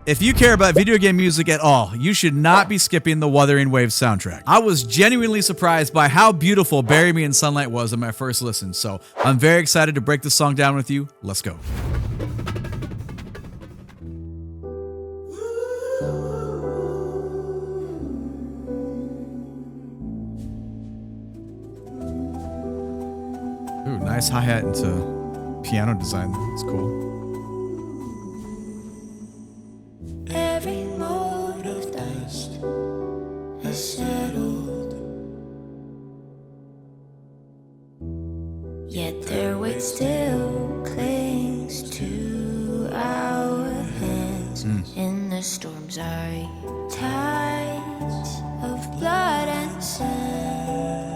If you care about video game music at all, you should not be skipping the Wuthering Waves soundtrack. I was genuinely surprised by how beautiful Bury Me in Sunlight was on my first listen, so I'm very excited to break this song down with you. Let's go. Ooh, nice hi-hat into piano design. That's cool. Every mote of dust has settled, yet their weight still clings to our hands. In the storm's eye, tides of blood and sand.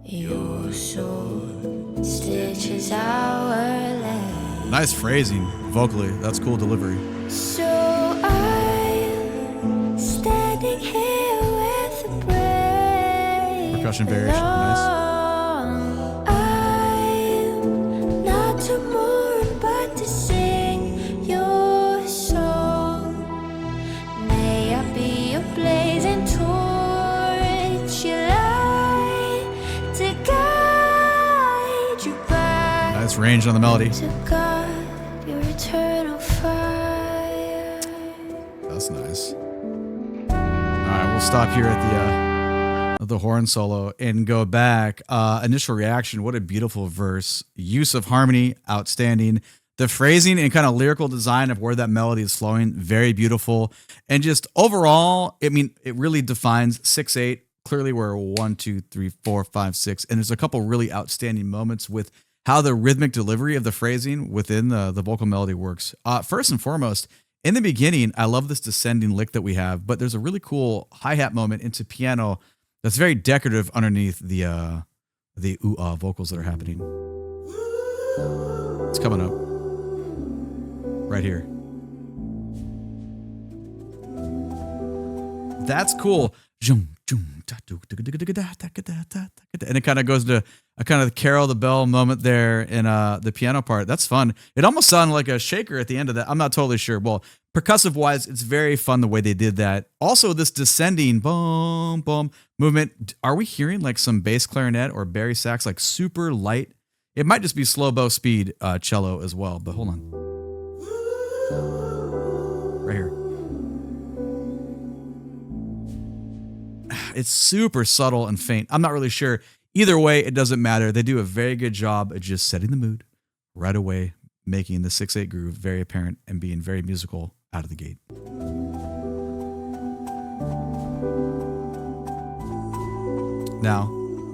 Your sword stitches our land. Nice phrasing, vocally. That's cool delivery. So I'm standing here with a break. Percussion variation, nice. I'm not to mourn, but to sing your song. May I be a blazing torch, you light to guide you back. Nice range on the melody. To God, your eternal fire. That's nice. All right, we'll stop here at the horn solo and go back. Initial reaction, what a beautiful verse. Use of harmony, outstanding. The phrasing and kind of lyrical design of where that melody is flowing, very beautiful. And just overall, I mean, it really defines 6/8. Clearly we're 1, 2, 3, 4, 5, 6. And there's a couple really outstanding moments with how the rhythmic delivery of the phrasing within the vocal melody works. First and foremost, in the beginning, I love this descending lick that we have, but there's a really cool hi-hat moment into piano that's very decorative underneath the ooh-ah vocals that are happening. It's coming up right here. That's cool. And it kind of goes to a kind of carol the bell moment there in the piano part. That's fun. It almost sounded like a shaker at the end of that. I'm not totally sure. Well, percussive wise, it's very fun the way they did that. Also, this descending boom, boom movement. Are we hearing like some bass clarinet or bari sax, like super light? It might just be slow bow speed cello as well, but hold on. Right here. It's super subtle and faint. I'm not really sure. Either way, it doesn't matter. They do a very good job of just setting the mood right away, making the 6/8 groove very apparent and being very musical out of the gate. Now,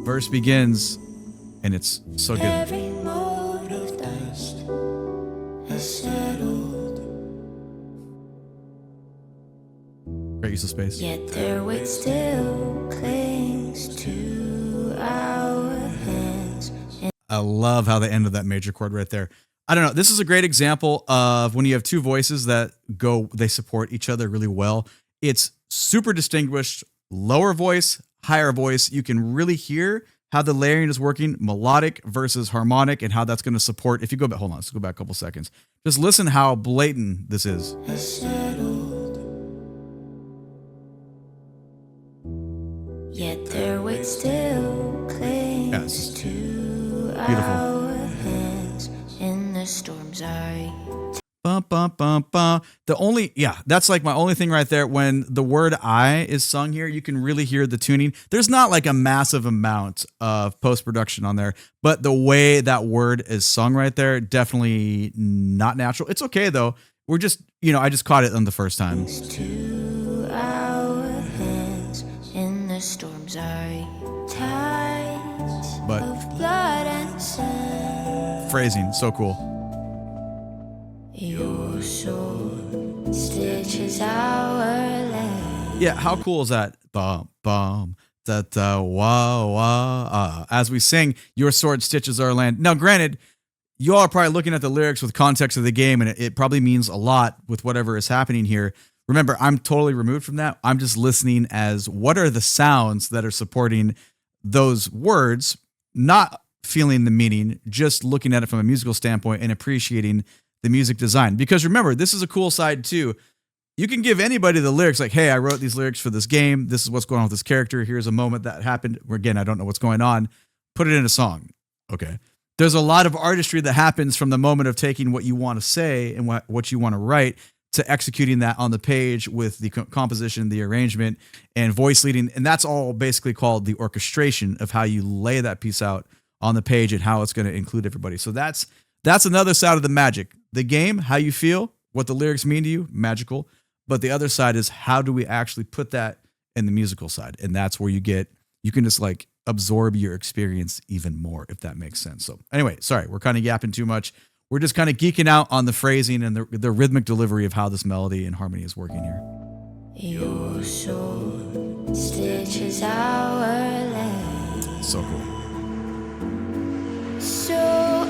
verse begins, and it's so good. Every mote of dust has settled, Great use of space. yet their weight still clings to our hands. I love how they ended that major chord right there. I don't know. This is a great example of when you have two voices that they support each other really well. It's super distinguished, lower voice, higher voice. You can really hear how the layering is working, melodic versus harmonic, and how that's going to support. If you go back, hold on, let's go back a couple seconds. Just listen how blatant this is. Has settled, yet their weight still clings Yeah, it's just to beautiful. our hands in the storm's eye. Bum, bum, bum, bum. That's like my only thing right there. When the word I is sung here, you can really hear the tuning. There's not like a massive amount of post-production on there, but the way that word is sung right there, definitely not natural. It's okay though. We're just, I just caught it on the first time. To our hands in the storm's eye. Tides But- of blood and sand. Phrasing, so cool. Your sword stitches our land. Yeah, how cool is that? Bum, bum, da, da, wah, wah. As we sing, your sword stitches our land. Now, granted, you all are probably looking at the lyrics with context of the game, and it probably means a lot with whatever is happening here. Remember, I'm totally removed from that. I'm just listening as what are the sounds that are supporting those words, not feeling the meaning, just looking at it from a musical standpoint and appreciating the music design. Because remember, this is a cool side too. You can give anybody the lyrics like, hey, I wrote these lyrics for this game. This is what's going on with this character. Here's a moment that happened. Again, I don't know what's going on. Put it in a song. Okay. There's a lot of artistry that happens from the moment of taking what you want to say and what you want to write to executing that on the page with the composition, the arrangement, and voice leading. And that's all basically called the orchestration of how you lay that piece out on the page and how it's going to include everybody. So that's another side of the magic. The game, how you feel, what the lyrics mean to you, magical. But the other side is how do we actually put that in the musical side? And that's where you can just like absorb your experience even more, if that makes sense. So anyway, sorry, we're kind of yapping too much. We're just kind of geeking out on the phrasing and the rhythmic delivery of how this melody and harmony is working here. Your soul stitches our legs. So cool. So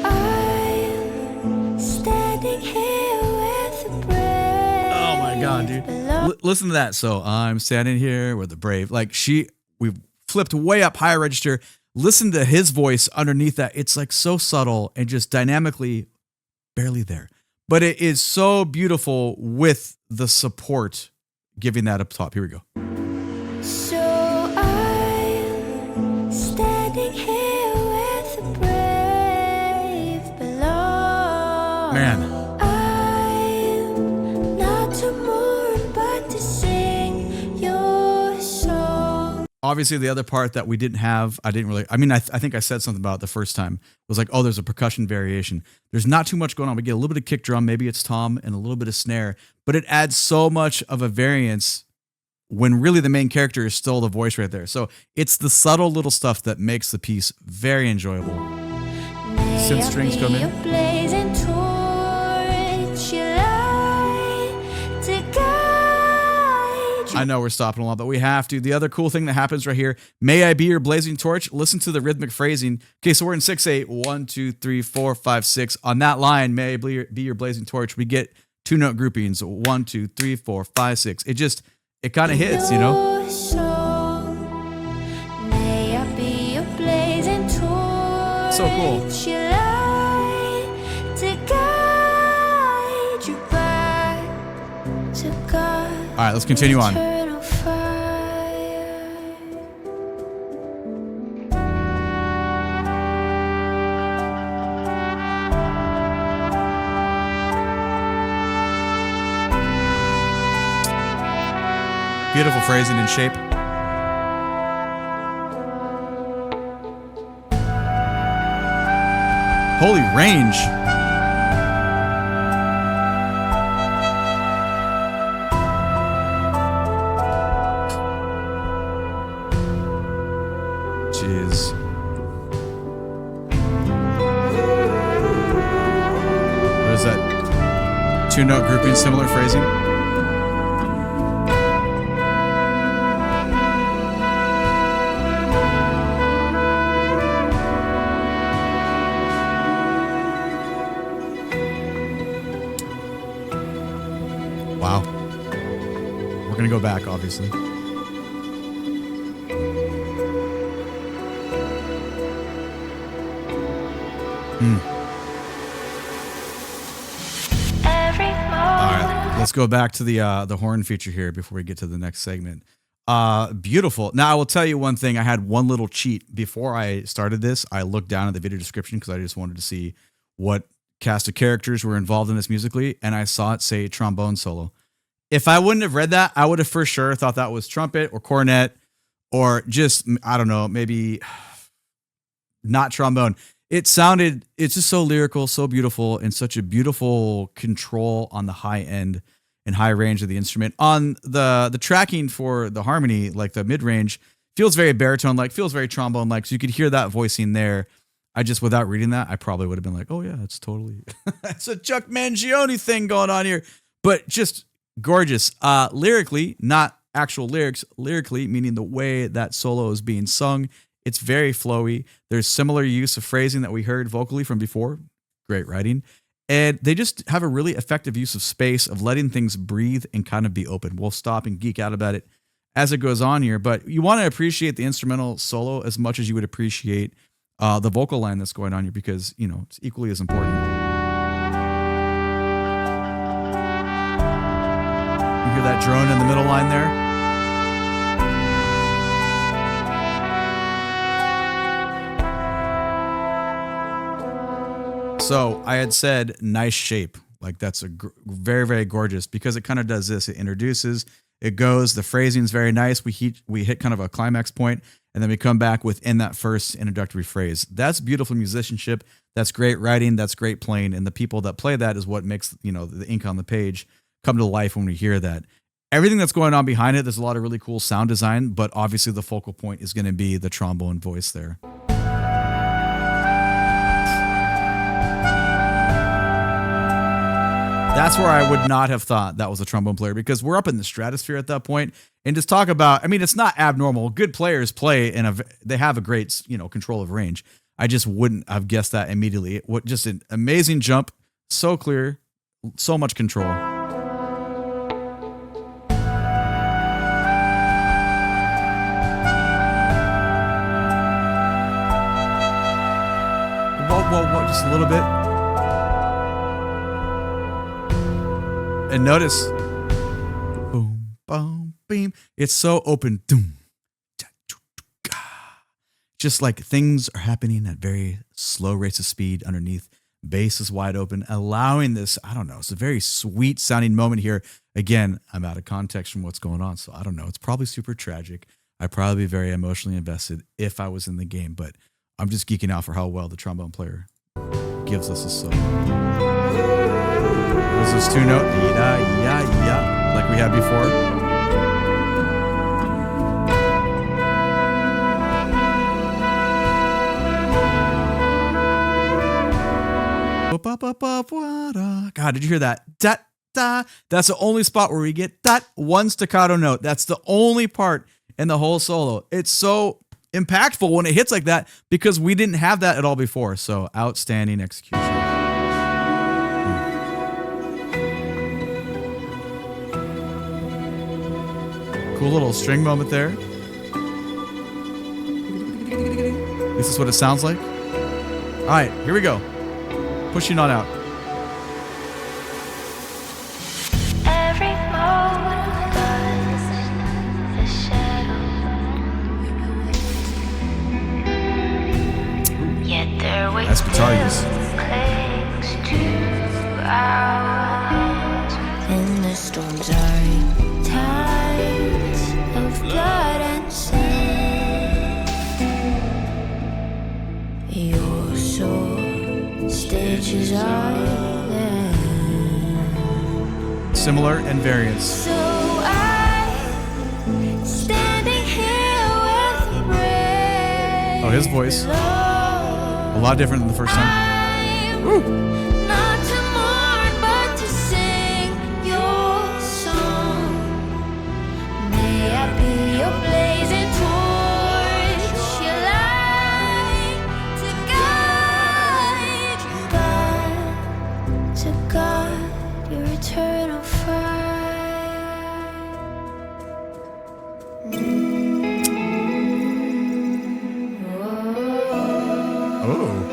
I'm standing here with the brave. Oh my God, dude. Listen to that. So I'm standing here with the brave. Like we've flipped way up higher register. Listen to his voice underneath that. It's like so subtle and just dynamically barely there. But it is so beautiful with the support giving that up top. Here we go. So I'm standing here with the brave below. Man. I'm not to mourn, but to sing your song. Obviously, the other part that we didn't have, I think I said something about it the first time, was like, oh, there's a percussion variation. There's not too much going on. We get a little bit of kick drum, maybe it's tom, and a little bit of snare, but it adds so much of a variance when really the main character is still the voice right there. So it's the subtle little stuff that makes the piece very enjoyable. Synth strings come in. I know we're stopping a lot, but we have to. The other cool thing that happens right here, may I be your blazing torch? Listen to the rhythmic phrasing. Okay, so we're in 6/8. 1, 2, 3, 4, 5, 6. On that line, may I be your blazing torch? We get 2-note groupings. 1, 2, 3, 4, 5, 6. It kind of hits, you know? May I be your blazing torch. So cool. All right, let's continue on. Beautiful phrasing and shape. Holy range. Jeez. What is that? 2-note grouping, similar phrasing? Wow. We're going to go back, obviously. All right, let's go back to the horn feature here before we get to the next segment. Beautiful. Now, I will tell you one thing. I had one little cheat. Before I started this, I looked down at the video description because I just wanted to see what cast of characters were involved in this musically, and I saw it say trombone solo. If I wouldn't have read that, I would have for sure thought that was trumpet or cornet or just, I don't know, maybe not trombone. It's just so lyrical, so beautiful, and such a beautiful control on the high end and high range of the instrument. On the tracking for the harmony, like the mid range, feels very baritone-like, feels very trombone-like. So you could hear that voicing there. Without reading that, I probably would have been like, oh yeah, it's totally, it's a Chuck Mangione thing going on here. But just gorgeous. Lyrically, not actual lyrics, lyrically, meaning the way that solo is being sung. It's very flowy. There's similar use of phrasing that we heard vocally from before. Great writing. And they just have a really effective use of space, of letting things breathe and kind of be open. We'll stop and geek out about it as it goes on here. But you want to appreciate the instrumental solo as much as you would appreciate the vocal line that's going on here because, it's equally as important. You hear that drone in the middle line there? So I had said nice shape. Like that's a very, very gorgeous because it kind of does this. It introduces, it goes, the phrasing is very nice. We hit kind of a climax point, and then we come back within that first introductory phrase. That's beautiful musicianship. That's great writing. That's great playing. And the people that play that is what makes, you know, the ink on the page come to life when we hear that. Everything that's going on behind it, there's a lot of really cool sound design, but obviously the focal point is going to be the trombone voice there. That's where I would not have thought that was a trombone player, because we're up in the stratosphere at that point. And just talk about, I mean, it's not abnormal. Good players play they have a great, you know, control of range. I just wouldn't have guessed that immediately. What just an amazing jump, so clear, so much control. Whoa, just a little bit. And notice, boom, boom, beam. It's so open. Doom, just like things are happening at very slow rates of speed underneath. Bass is wide open, allowing this, I don't know, it's a very sweet sounding moment here. Again, I'm out of context from what's going on, so I don't know. It's probably super tragic. I'd probably be very emotionally invested if I was in the game, but I'm just geeking out for how well the trombone player gives us a solo. This is two note, ya, like we had before. God, did you hear that? Da, da. That's the only spot where we get that one staccato note. That's the only part in the whole solo. It's so impactful when it hits like that because we didn't have that at all before. So outstanding execution. Cool little string moment there. This is what it sounds like. All right, here we go. Pushing on out. Every moment does the shadow. Yet there waits That's guitar use. clings to ours. And the storms are tides of blood and sand. Your soul stages are there. Similar and variance. So I'm standing here with a breath. Oh, his voice. A lot different than the first time. Woo. Not to mourn, but to sing your song. May I be your blazing torch, your light to guide your eternal fire. Oh.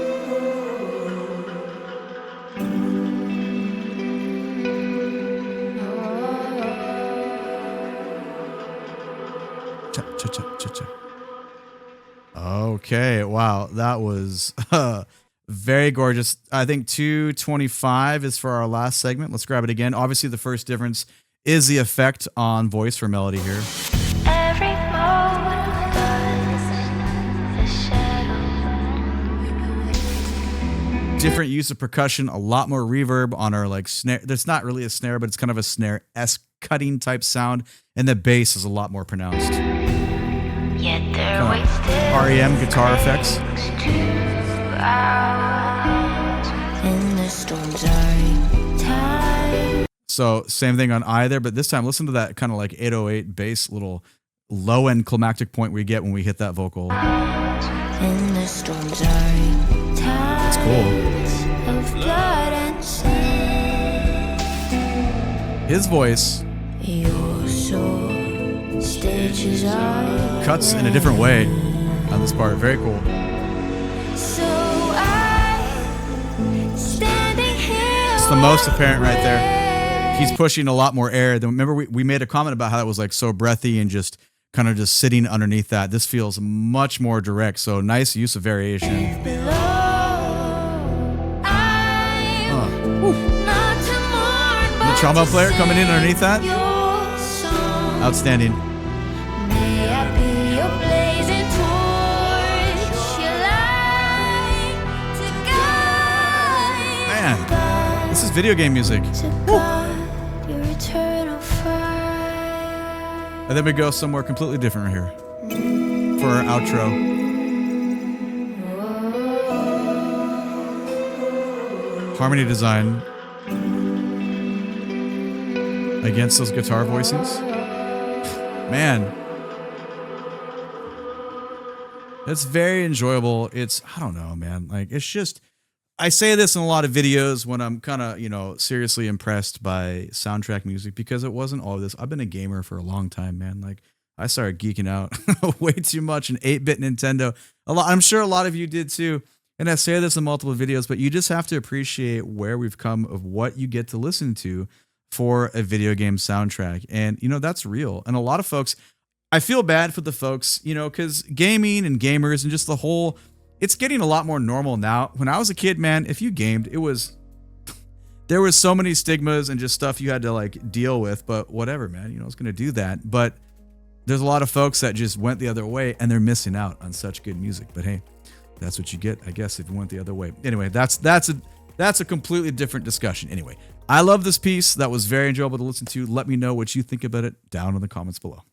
Cha. Okay, wow, that was very gorgeous. I think 225 is for our last segment. Let's grab it again. Obviously, the first difference is the effect on voice for melody here. Every moment does the shadow. Different use of percussion, a lot more reverb on our like snare. There's not really a snare, but it's kind of a snare-esque cutting type sound, and the bass is a lot more pronounced. Yet there waits REM guitar effects. And the storms are tired. So same thing on either, but this time listen to that kind of like 808 bass little low end climactic point we get when we hit that vocal. And the storms are tired. It's cool. Of blood and sand. His voice Your soul stages are cuts in a different way on this part. Very cool. So I'm standing here. It's the most apparent right there. he's pushing a lot more air. Than, remember, we made a comment about how it was like so breathy and just kind of just sitting underneath that. This feels much more direct. So nice use of variation. The trombone player coming in underneath that. Outstanding. Man, this is video game music. And then we go somewhere completely different right here for our outro. Harmony design against those guitar voicings. Man, it's very enjoyable. It's, I don't know, man. Like, it's just, I say this in a lot of videos when I'm kind of, you know, seriously impressed by soundtrack music because it wasn't all of this. I've been a gamer for a long time, man. Like, I started geeking out way too much in 8-bit Nintendo. I'm sure a lot of you did too. And I say this in multiple videos, but you just have to appreciate where we've come of what you get to listen to for a video game soundtrack. And, you know, that's real. And a lot of folks, I feel bad for the folks, you know, because gaming and gamers and just the whole, it's getting a lot more normal now. When I was a kid, man, if you gamed, there was so many stigmas and just stuff you had to like deal with, but whatever, man, you know, it's going to do that. But there's a lot of folks that just went the other way and they're missing out on such good music. But hey, that's what you get, I guess, if you went the other way. Anyway, that's a completely different discussion. Anyway, I love this piece. That was very enjoyable to listen to. Let me know what you think about it down in the comments below.